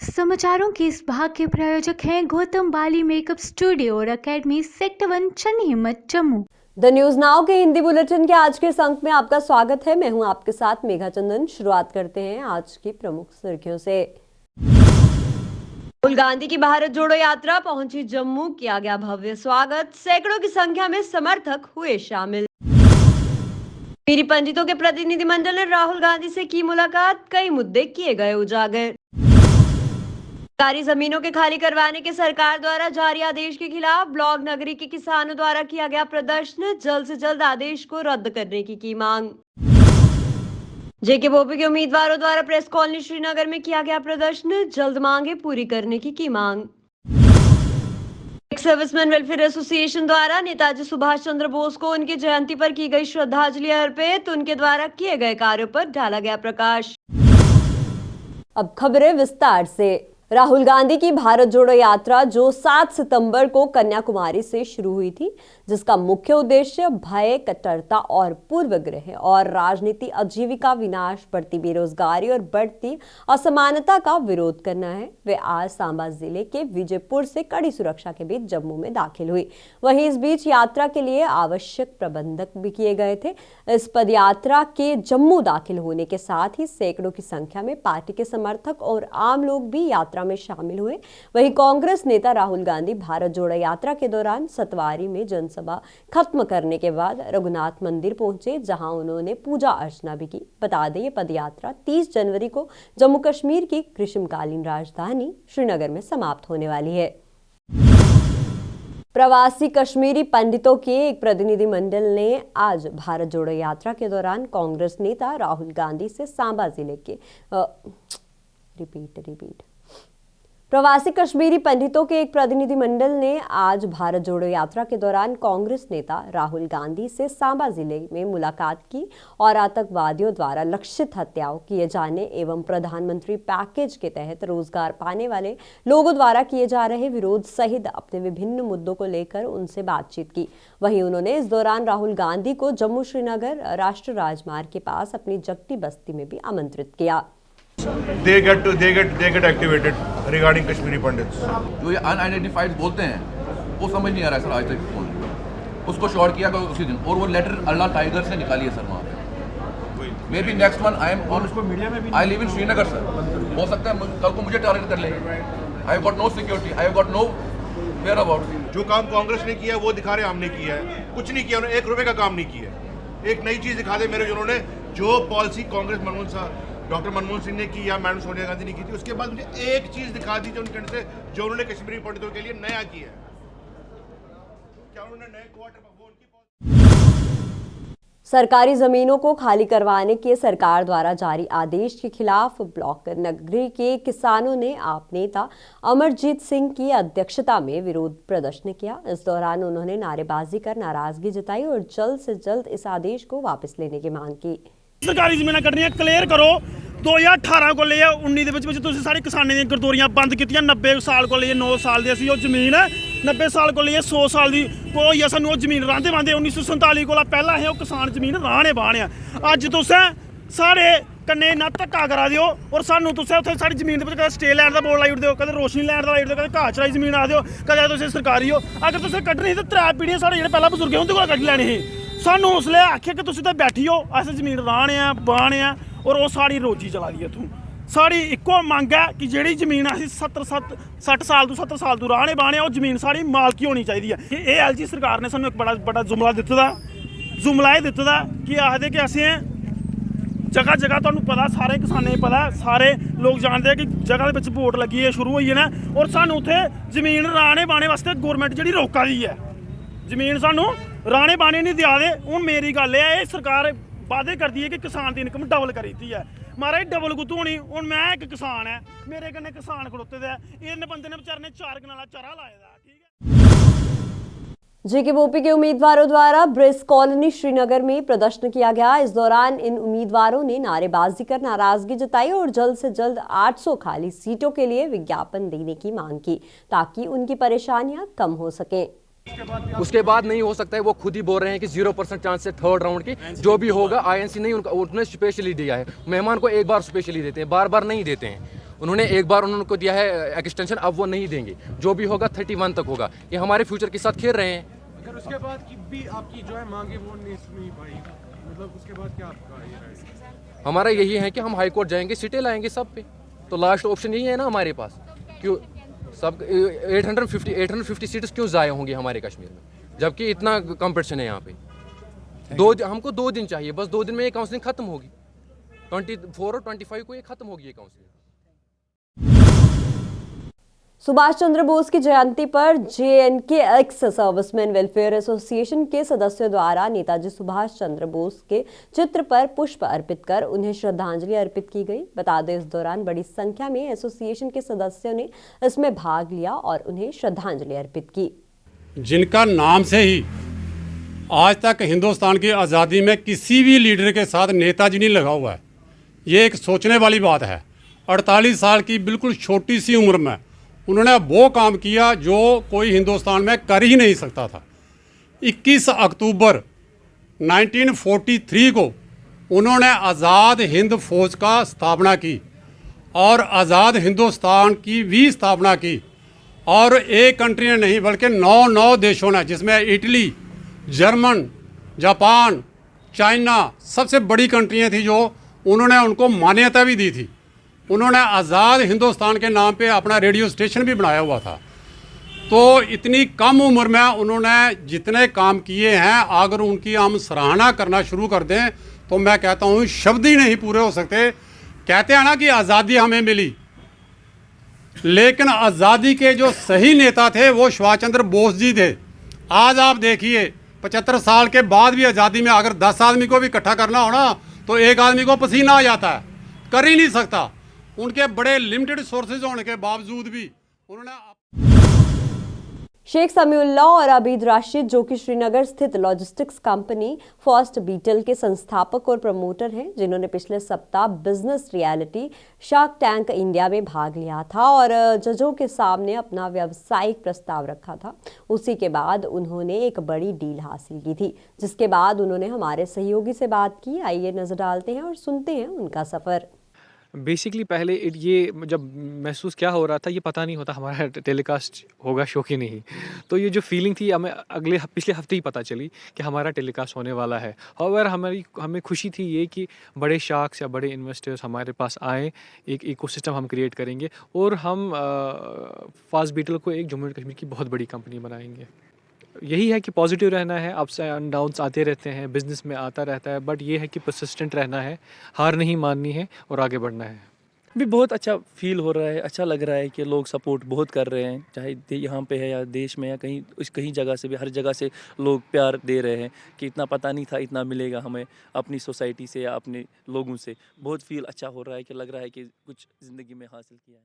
समाचारों के इस भाग के प्रायोजक हैं गौतम बाली मेकअप स्टूडियो और एकेडमी सेक्टर 1 चन्नी हिम्मत जम्मू। द न्यूज नाउ के हिंदी बुलेटिन के आज के इस अंक में आपका स्वागत है। मैं हूं आपके साथ मेघा चंदन। शुरुआत करते हैं आज की प्रमुख सुर्खियों से। राहुल गांधी की भारत जोड़ो यात्रा पहुंची जम्मू, किया गया भव्य स्वागत, सैकड़ों की संख्या में समर्थक हुए शामिल। कश्मीरी पंडितों के प्रतिनिधिमंडल ने राहुल गांधी से की मुलाकात, कई मुद्दे किए गए उजागर। सरकारी जमीनों के खाली करवाने के सरकार द्वारा जारी आदेश के खिलाफ ब्लॉक नगरी के किसानों द्वारा किया गया प्रदर्शन, जल्द से जल्द आदेश को रद्द करने की मांग। जेके बोपी के उम्मीदवारों द्वारा प्रेस कॉलोनी श्रीनगर में किया गया प्रदर्शन, जल्द मांगे पूरी करने की मांग। सर्विसमैन वेलफेयर एसोसिएशन द्वारा नेताजी सुभाष चंद्र बोस को उनकी जयंती पर की गई श्रद्धांजलि अर्पित, उनके द्वारा किए गए कार्यों पर डाला गया प्रकाश। अब खबरें विस्तार से। राहुल गांधी की भारत जोड़ो यात्रा जो 7 सितंबर को कन्याकुमारी से शुरू हुई थी, जिसका मुख्य उद्देश्य भय, कट्टरता और पूर्वग्रह और राजनीति, आजीविका विनाश, बढ़ती बेरोजगारी और बढ़ती असमानता का विरोध करना है, वे आज सांबा जिले के विजयपुर से कड़ी सुरक्षा के बीच जम्मू में दाखिल हुई। वहीं इस बीच यात्रा के लिए आवश्यक प्रबंधक भी किए गए थे। इस पदयात्रा के जम्मू दाखिल होने के साथ ही सैकड़ों की संख्या में पार्टी के समर्थक और आम लोग भी यात्रा में शामिल हुए। वहीं कांग्रेस नेता राहुल गांधी भारत जोड़ो यात्रा के दौरान सतवारी में जनसभा खत्म करने के बाद रघुनाथ मंदिर पहुंचे, जहां उन्होंने पूजा अर्चना भी की। बता दें, ये पदयात्रा 30 जनवरी को जम्मू कश्मीर की ग्रीष्मकालीन राजधानी श्रीनगर में समाप्त होने वाली है। प्रवासी कश्मीरी पंडितों के एक प्रतिनिधिमंडल ने आज भारत जोड़ो यात्रा के दौरान कांग्रेस नेता राहुल गांधी से सांबा जिले के प्रवासी कश्मीरी पंडितों के एक प्रतिनिधिमंडल ने आज भारत जोड़ो यात्रा के दौरान कांग्रेस नेता राहुल गांधी से सांबा जिले में मुलाकात की और आतंकवादियों द्वारा लक्षित हत्याओं किए जाने एवं प्रधानमंत्री पैकेज के तहत रोजगार पाने वाले लोगों द्वारा किए जा रहे विरोध सहित अपने विभिन्न मुद्दों को लेकर उनसे बातचीत की। वहीं उन्होंने इस दौरान राहुल गांधी को जम्मू श्रीनगर राष्ट्रीय राजमार्ग के पास अपनी जगती बस्ती में भी आमंत्रित किया। They get activated regarding Kashmiri Pandits. जो ये अनआइडेंटिफाइड बोलते हैं वो समझ नहीं आ रहा है सर आज तक। उसको शॉर्ट किया गया उसी दिन और वो लेटर अल्लाह टाइगर से निकाली है सर वहाँ पे। Maybe next one I am on I live in Srinagar sir. हो सकता है कल को मुझे टारगेट कर ले। I have got no security, I have got no where about. जो काम कांग्रेस ने किया वो दिखा रहे हमने किया है, कुछ नहीं किया उन्होंने, 1 रुपए का काम नहीं किया। एक नई चीज दिखा दे मेरे, जिन्होंने जो पॉलिसी कांग्रेस डॉक्टर मनमोहन सिंह ने की या मैडम सोनिया गांधी ने की थी, उसके बाद मुझे एक चीज दिखा दी जो उन्होंने कश्मीरी पंडितों के लिए नया किया है। क्या उन्होंने नए क्वार्टर सरकारी जमीनों को खाली करवाने के सरकार द्वारा जारी आदेश के खिलाफ ब्लॉक नगरी के किसानों ने आप नेता अमरजीत सिंह की अध्यक्षता में विरोध प्रदर्शन किया। इस दौरान उन्होंने नारेबाजी कर नाराजगी जताई और जल्द से जल्द इस आदेश को वापस लेने की मांग की। सरकारी ਜ਼ਮੀਨਾਂ ਕੱਢਣੀਆਂ ਕਲੀਅਰ ਕਰੋ। 2018 को लिए 19 ਦੇ ਵਿੱਚ ਤੁਸੀਂ ਸਾਡੀ ਕਿਸਾਨੀ ਦੀਆਂ ਗਰਦੌਰੀਆਂ ਬੰਦ ਕੀਤੀਆਂ। 90 ਸਾਲ को लिए 9 ਸਾਲ ਦੇ ਅਸੀਂ ਉਹ ਜ਼ਮੀਨ 90 ਸਾਲ को लिए 100 ਸਾਲ ਦੀ ਕੋਈ ਆ ਸਾਨੂੰ ਉਹ ਜ਼ਮੀਨ ਰਾਂਦੇ ਵਾਂਦੇ 1947 ਕੋਲ ਪਹਿਲਾਂ ਹੈ ਉਹ ਕਿਸਾਨ ਜ਼ਮੀਨ ਰਾਣੇ ਬਾਣਿਆ। ਅੱਜ ਤੁਸੀਂ ਸਾਰੇ ਕੰਨੇ ਨਾ ਧੱਕਾ ਕਰਾ ਦਿਓ ਔਰ ਸਾਨੂੰ ਤੁਸੀਂ ਉੱਥੇ ਸਾਡੀ ਜ਼ਮੀਨ ਦੇ ਵਿੱਚ ਕਦੇ ਸਟੇ ਲੈਂਡ ਦਾ ਬੋਰਡ ਲਾਈ ਉੜਦੇ ਹੋ, ਕਦੇ ਰੋਸ਼ਨੀ ਲੈਂਡ ਦਾ ਲਾਈ ਉੜਦੇ ਹੋ, ਕਦੇ ਘਾਹ ਚਰਾਈ ਜ਼ਮੀਨ ਆ ਦਿਓ, ਕਦੇ ਤੁਸੀਂ ਸਰਕਾਰੀ ਹੋ। ਅਗਰ ਤੁਸੀਂ ਕੱਢਣੀ ਤਾਂ 3 ਪੀੜ੍ਹੀਆਂ ਸਾਡੇ ਜਿਹੜੇ ਪਹਿਲਾਂ ਬਜ਼ੁਰਗ ਹੁੰਦੇ ਕੋਲ ਕੱਢ ਲੈਣੀ ਸੀ। ਸਾਨੂੰ ਹੌਸਲੇ ਆਖਿਆ ਕਿ ਤੁਸੀਂ ਤਾਂ ਬੈਠੀ ਹੋ, ਅਸੀਂ ਜ਼ਮੀਨ ਰਾਣੇ ਆ ਬਾਣੇ ਆ ਔਰ ਉਹ ਸਾਡੀ ਰੋਜੀ ਚਲਾ ਗਈ ਇੱਥੋਂ। ਸਾਡੀ ਇੱਕੋ ਮੰਗ ਹੈ ਕਿ ਜਿਹੜੀ ਜ਼ਮੀਨ ਅਸੀਂ 60 ਸਾਲ ਤੋਂ 70 ਸਾਲ ਤੋਂ ਰਾਣੇ ਬਾਣੇ ਉਹ ਜ਼ਮੀਨ ਸਾਡੀ ਮਾਲਕੀ ਹੋਣੀ ਚਾਹੀਦੀ ਹੈ। ਕਿ ਇਹ ਐਲਜੀ ਸਰਕਾਰ ਨੇ ਸਾਨੂੰ ਇੱਕ ਬੜਾ ਜੁਮਲਾ ਦਿੱਤਾ ਦਾ, ਜੁਮਲਾ ਇਹ ਦਿੱਤਾ ਦਾ ਕਿ ਆਖਦੇ ਕਿ ਅਸੀਂ ਜਗ੍ਹਾ ਜਗ੍ਹਾ ਤੁਹਾਨੂੰ ਪਤਾ ਸਾਰੇ ਕਿਸਾਨਾਂ ਨੂੰ ਪਤਾ ਸਾਰੇ ਲੋਕ ਜਾਣਦੇ ਆ ਕਿ ਜਗ੍ਹਾ ਦੇ ਵਿੱਚ ਵੋਟ ਲੱਗੀ ਹੈ ਸ਼ੁਰੂ ਹੋਈ ਹੈ ਨਾ ਔਰ ਸਾਨੂੰ ਉੱਥੇ ਜ਼ਮੀਨ ਰਾਣੇ ਬਾਣੇ ਵਾਸਤੇ ਗਵਰਨਮੈਂਟ ਜਿਹੜੀ ਰੋਕਾ ਦੀ ਹੈ ਜ਼ਮੀਨ ਸਾਨੂੰ ਰਾਣੇ ਬਾਣੇ ਨਹੀਂ ਦਿਆ ਦੇ। ਹੁਣ ਮੇਰੀ ਗੱਲ ਇਹ ਸਰਕਾਰ वादे करती है कि किसान की इनकम डबल करी दी है। महाराज डबल कुत्तू होनी। हूँ मैं एक किसान है, मेरे कन्ने किसान खड़ोते दे, इन बंदे ने बेचारे ने 4 कनाला चारा लाए दा। ठीक है। जेकेबोपी के उम्मीदवारों द्वारा ब्रिज कॉलोनी श्रीनगर में प्रदर्शन किया गया। इस दौरान इन उम्मीदवारों ने नारेबाजी कर नाराजगी जताई और जल्द से जल्द 800 खाली सीटों के लिए विज्ञापन देने की मांग की ताकि उनकी परेशानियां कम हो सकें। उसके बाद नहीं हो सकता है। वो खुद ही बोल रहे हैं कि 0% चांस है थर्ड राउंड की। जो भी होगा आईएनसी नहीं, उनका उन्होंने स्पेशली दिया है। मेहमान को एक बार स्पेशली देते हैं, बार बार नहीं देते हैं। उन्होंने एक बार उनको दिया है एक्सटेंशन, अब वो नहीं देंगे। जो भी होगा 31 तक होगा। ये हमारे फ्यूचर के साथ खेल रहे हैं। अगर उसके बाद की भी आपकी जो है मांगे वो नहीं सुनी भाई, मतलब उसके बाद क्या आपका ये है? हमारा यही है कि हम हाई कोर्ट जाएंगे, सीटें लाएंगे सब पे। तो लास्ट ऑप्शन यही है ना हमारे पास। क्यों सब 850 सीट्स क्यों ज़ाया होंगी हमारे कश्मीर में, जबकि इतना कंपटीशन है यहाँ पे। हमको 2 दिन चाहिए, बस 2 दिन में ये काउंसलिंग खत्म होगी। 24 और 25 को ये खत्म होगी ये काउंसलिंग। सुभाष चंद्र बोस की जयंती पर JNK ex serviceman welfare association के सदस्यों द्वारा नेताजी सुभाष चंद्र बोस के चित्र पर पुष्प अर्पित कर उन्हें श्रद्धांजलि अर्पित की गई। बता दें, इस दौरान बड़ी संख्या में एसोसिएशन के सदस्यों ने इसमें भाग लिया और उन्हें श्रद्धांजलि अर्पित की। जिनका नाम से ही आज तक हिंदुस्तान की आज़ादी में किसी भी लीडर के साथ नेताजी नहीं लगा हुआ है, ये एक सोचने वाली बात है। 48 साल की बिल्कुल छोटी सी उम्र में उन्होंने वो काम किया जो कोई हिंदुस्तान में कर ही नहीं सकता था। 21 अक्टूबर 1943 को उन्होंने आज़ाद हिंद फौज का स्थापना की और आज़ाद हिंदुस्तान की भी स्थापना की। और एक कंट्री ने नहीं बल्कि 9 देशों ने, जिसमें इटली, जर्मन, जापान, चाइना सबसे बड़ी कंट्रियाँ थी, जो उन्होंने उनको मान्यता भी दी थी। उन्होंने आज़ाद हिंदुस्तान के नाम पे अपना रेडियो स्टेशन भी बनाया हुआ था। तो इतनी कम उम्र में उन्होंने जितने काम किए हैं, अगर उनकी हम सराहना करना शुरू कर दें तो मैं कहता हूँ शब्द ही नहीं पूरे हो सकते। कहते हैं ना कि आज़ादी हमें मिली, लेकिन आज़ादी के जो सही नेता थे वो सुभाष चंद्र बोस जी थे। आज आप देखिए 75 साल के बाद भी आज़ादी में अगर 10 आदमी को भी इकट्ठा करना हो ना तो एक आदमी को पसीना आ जाता है, कर ही नहीं सकता। उनके बड़े लिमिटेड सोर्सेज होने के बावजूद भी उन्होंने शेख समीउल्लाह और अबीद राशिद, जो कि श्रीनगर स्थित लॉजिस्टिक्स कंपनी फर्स्ट बीटल के संस्थापक और प्रमोटर हैं, जिन्होंने पिछले सप्ताह business reality shark tank India में भाग लिया था और जजों के सामने अपना व्यावसायिक प्रस्ताव रखा था। उसी के बाद उन्होंने एक बड़ी डील हासिल की थी, जिसके बाद उन्होंने हमारे सहयोगी से बात की। आइए नजर डालते हैं और सुनते हैं उनका सफ़र। बेसिकली पहले ये जब महसूस क्या हो रहा था, ये पता नहीं होता हमारा टेलीकास्ट होगा शो की नहीं। तो ये जो फीलिंग थी हमें पिछले हफ्ते ही पता चली कि हमारा टेलीकास्ट होने वाला है। और हमें खुशी थी ये कि बड़े शार्क्स या बड़े इन्वेस्टर्स हमारे पास आए, एक इकोसिस्टम हम क्रिएट करेंगे और हम फास्ट बीटल को एक जम्मू एंड कश्मीर की बहुत बड़ी कंपनी बनाएंगे। यही है कि पॉजिटिव रहना है, अप्स एंड डाउन्स आते रहते हैं, बिज़नेस में आता रहता है, बट ये है कि परसिस्टेंट रहना है, हार नहीं माननी है और आगे बढ़ना है। भी बहुत अच्छा फील हो रहा है, अच्छा लग रहा है कि लोग सपोर्ट बहुत कर रहे हैं, चाहे यहाँ पे है या देश में या कहीं जगह से भी, हर जगह से लोग प्यार दे रहे हैं कि इतना पता नहीं था इतना मिलेगा हमें अपनी सोसाइटी से या अपने लोगों से। बहुत फील अच्छा हो रहा है कि लग रहा है कि कुछ ज़िंदगी में हासिल किया है।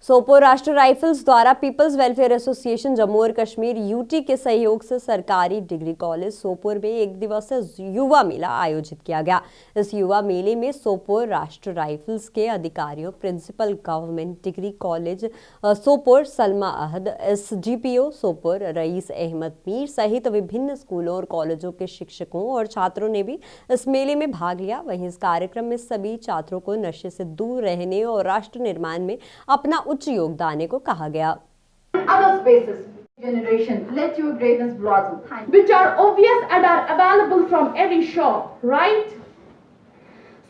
सोपोर राष्ट्र राइफल्स द्वारा पीपल्स वेलफेयर एसोसिएशन जम्मू और कश्मीर यूटी के सहयोग से सरकारी डिग्री कॉलेज सोपोर में एक दिवसीय युवा मेला आयोजित किया गया। इस युवा मेले में सोपोर राष्ट्र राइफल्स के अधिकारियों, principal government degree college Sopore Salma Ahad, SGPO Sopore Raees Ahmad Mir सहित विभिन्न स्कूलों और कॉलेजों के शिक्षकों और छात्रों ने भी इस मेले में भाग लिया। वहीं इस कार्यक्रम में सभी छात्रों को नशे से दूर रहने और राष्ट्र निर्माण में अपना उच्च योगदान देने को कहा गया। Other spaces, generation, let your greatness blossom, which are obvious and are available from every shop, right?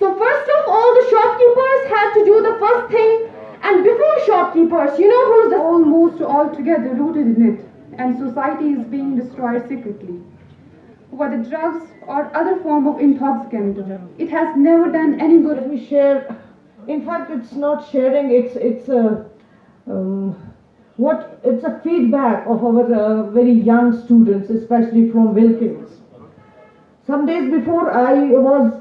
So first of all, the shopkeepers had to do the first thing, and before shopkeepers, you know who's the almost altogether rooted in it, and society is being destroyed secretly. Whether drugs or other form of intoxicant, it has never done any good. Let me share. In fact, it's not sharing. It's a feedback of our very young students, especially from Wilkins. Some days before, I was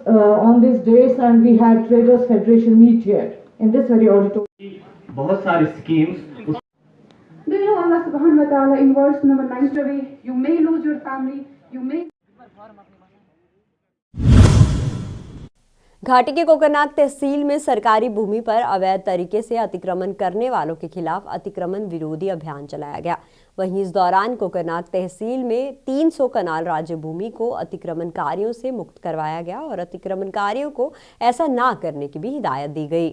on this days, and we had Traders Federation meet here in this very auditorium. बहुत सारी schemes. Do you know Allah Subhanahu wa Taala in verse number 9, you may lose your family, you may. घाटी के कोकरनाग तहसील में सरकारी भूमि पर अवैध तरीके से अतिक्रमण करने वालों के खिलाफ अतिक्रमण विरोधी अभियान चलाया गया। वहीं इस दौरान कोकरनाग तहसील में 300 कनाल राज्य भूमि को अतिक्रमणकारियों से मुक्त करवाया गया और अतिक्रमणकारियों को ऐसा ना करने की भी हिदायत दी गई।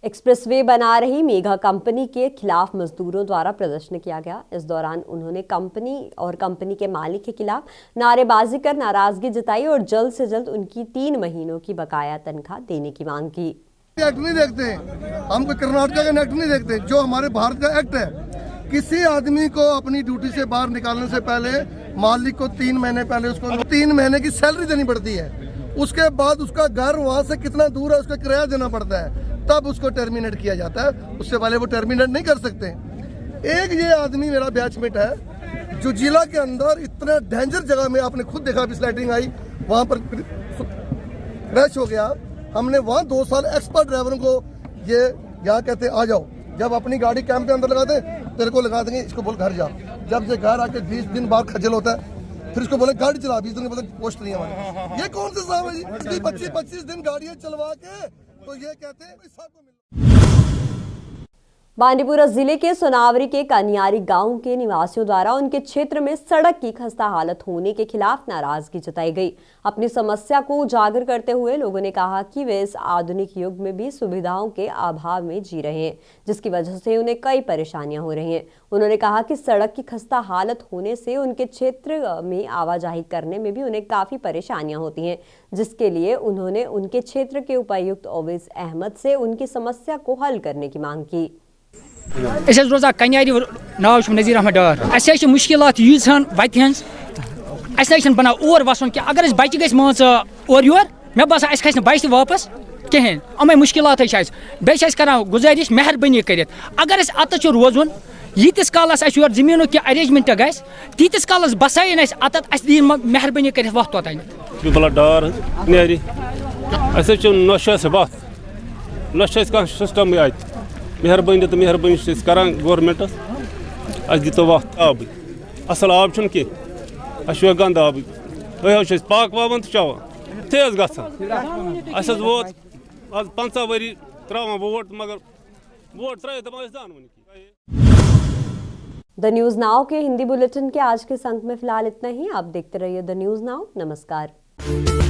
एक्सप्रेसवे बना रही मेगा कंपनी के खिलाफ मजदूरों द्वारा प्रदर्शन किया गया। इस दौरान उन्होंने कंपनी और कंपनी के मालिक के खिलाफ नारेबाजी कर नाराजगी जताई और जल्द से जल्द उनकी 3 महीनों की बकाया तनख्वाह देने की मांग की। एक्ट नहीं देखते, हम कोई कर्नाटक का एक्ट नहीं देखते, जो हमारे भारत का एक्ट है। किसी आदमी को अपनी ड्यूटी से बाहर निकालने से पहले मालिक को 3 महीने पहले उसको 3 महीने की सैलरी देनी पड़ती है। उसके बाद उसका घर वहाँ से कितना दूर है उसका किराया देना पड़ता है, तब उसको टर्मिनेट किया जाता है। उससे पहले वो टर्मिनेट नहीं कर सकते। एक ये आदमी मेरा बैचमेट है जो जिला के अंदर इतना डेंजर जगह में, आपने खुद देखा अभी स्लाइडिंग आई वहाँ पर क्रैश हो गया। हमने वहाँ 2 साल एक्सपर्ट ड्राइवरों को ये यहाँ कहते आ जाओ, जब अपनी गाड़ी कैंप के अंदर लगा दे तेरे को लगा देंगे, इसको बोल घर जा। जब से घर आके 20 दिन बाद खजल होता है, फिर इसको बोले गाड़ी चला, 20 दिन के बाद पोस्ट नहीं हमारे। ये कौन से साहब है जी? 25-25 दिन गाड़ियाँ चलवा के तो ये कहते हैं सबको बांदीपुरा जिले के सोनावरी के कनियारी गांव के निवासियों द्वारा उनके क्षेत्र में सड़क की खस्ता हालत होने के खिलाफ नाराजगी जताई गई। अपनी समस्या को उजागर करते हुए लोगों ने कहा कि वे इस आधुनिक युग में भी सुविधाओं के अभाव में जी रहे हैं, जिसकी वजह से उन्हें कई परेशानियां हो रही हैं। उन्होंने कहा कि सड़क की खस्ता हालत होने से उनके क्षेत्र में आवाजाही करने में भी उन्हें काफ़ी परेशानियां होती हैं, जिसके लिए उन्होंने उनके क्षेत्र के उपायुक्त ओवैस अहमद से उनकी समस्या को हल करने की मांग की। रोजा कन्यारी नाव नज़ीर अहमद डार मुश्किलात यूजन वत बना और वसन कि अगर बच्चे गई मान और योर मे बसान खस बच्चे वापस कहें अमे मुश्किलात बे गुजारिश मेहरबानी कर अगर अत रोजुन यीतिस कालस योर जमीनों की अरेंजमेंट गस तीतिस कालस बसाइन अत दी मेहरबानी कर वत तोतन डार कन्यारी नशे से बात नशे सिस्टम अत मेहरबानी तो मेहरबानी करान गवर्नमेंटस दो वत आब असल आब कह गंद आब पाक वावन तो चवान तेज गसान वोत आज 50 वरी त्रावान वोट मगर वोट त्रे दपान दान द न्यूज़ नाउ के हिंदी बुलेटिन के आज के अंक में फिलहाल इतना ही। आप देखते रहिए द न्यूज़ नाउ। नमस्कार।